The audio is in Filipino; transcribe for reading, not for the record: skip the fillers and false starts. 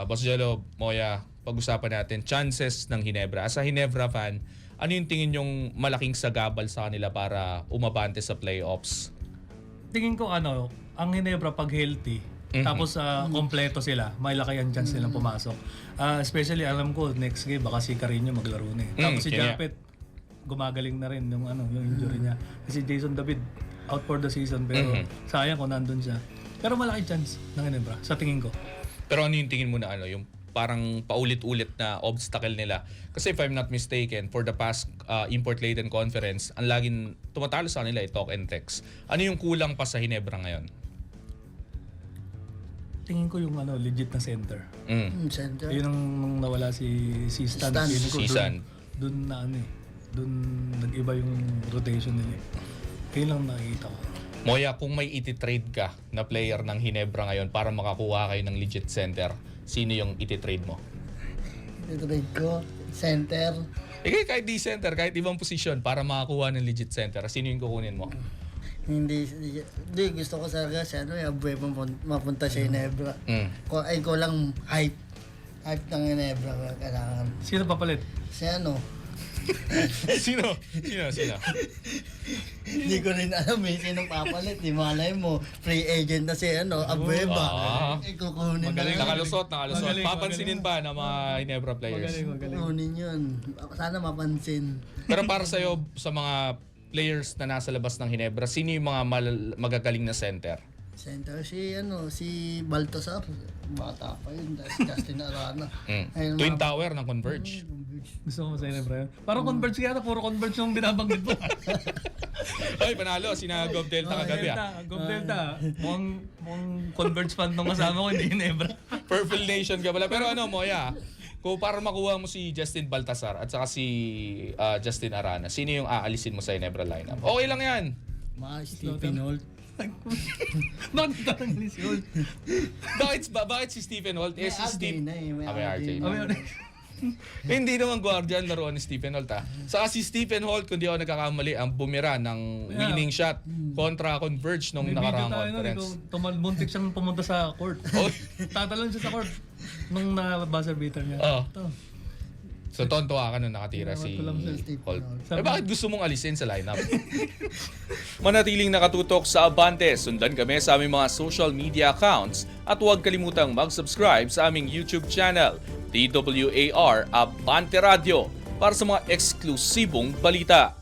Boss Jello, Moya, pag-usapan natin chances ng Ginebra. As a Ginebra fan, ano yung tingin yung malaking sagabal sa kanila para umabante sa playoffs? Tingin ko ang Ginebra pag healthy, tapos kompleto sila, may laki ang chance nilang pumasok. Especially alam ko next game baka si Carino maglaro na eh. Tapos si kaya. Japet gumagaling na rin yung injury niya. Kasi Jason David out for the season pero sayang kung nandun siya. Pero malaki chance ng Ginebra sa tingin ko. Pero ano yung tingin mo na yung parang paulit-ulit na obstacle nila? Kasi if I'm not mistaken, for the past import-laden conference, ang laging tumatalo sa kanila talk and text. Ano yung kulang pa sa Ginebra ngayon? Tingin ko yung legit na center. Center. Yun nung nawala si Stan. Stan. Feeling ko Season. Dun nag-iba yung rotation nila. Kaya lang nakikita ko. Moya, kung may iti-trade ka na player ng Ginebra ngayon para makakuha kayo ng legit center, sino yung iti-trade mo? Ito ko. Center. Kahit di center, kahit ibang posisyon para makakuha ng legit center, sino yung kukunin mo? Hindi, gusto ko talaga si yung mapunta sa Ginebra. Ko lang hype ng Ginebra kailangan. Sino papalit? Si Sino? Hindi ko rin alam sinong papalit. Di malay mo, free agent na si Abueva. Kukunin Magaling. na. Nakalusot. Magaling, Papansinin pa ng mga Ginebra players. Magaling. Kukunin yun. Sana mapansin. Pero para sa'yo, sa mga players na nasa labas ng Ginebra, sino yung mga magagaling na center? Center si Baltasar. Bata pa yun. Justin Arana. Ayun, Twin Tower ng Converge. Gusto ko sa Ginebra yun. Parang Converge kaya puro Converge yung binabanggit mo. Ay, panalo. Sina Gov Delta kagabi. Gov Delta. Mukhang Converge fan nung kasama ko, hindi Ginebra. Purple Nation ka pala. Pero Moya, kung para makuha mo si Justin Baltasar at saka si Justin Arana, sino yung aalisin mo sa Ginebra lineup? Okay lang yan. Mga Stephen Holt. Bakit tatanggalin si Holt? Bakit si Stephen Holt? May Si RJ Steve... na eh. May May RJ RJ. na. Hindi naman guardian laruan ni Stephen Holt Saka si Stephen Holt, kung di ako nagkakamali, ang bumira ng winning shot kontra Converge nung nakaraang conference. Muntik siyang pumunta sa court. Oh. Tatalon siya sa court nung na-buzzer beater niya. Oo. Ito. So tontuwa ka nung nakatira si Holt. Bakit gusto mong alisin sa lineup? Manatiling nakatutok sa Abante. Sundan kami sa aming mga social media accounts at huwag kalimutang mag-subscribe sa aming YouTube channel, DWAR Abante Radio, para sa mga eksklusibong balita.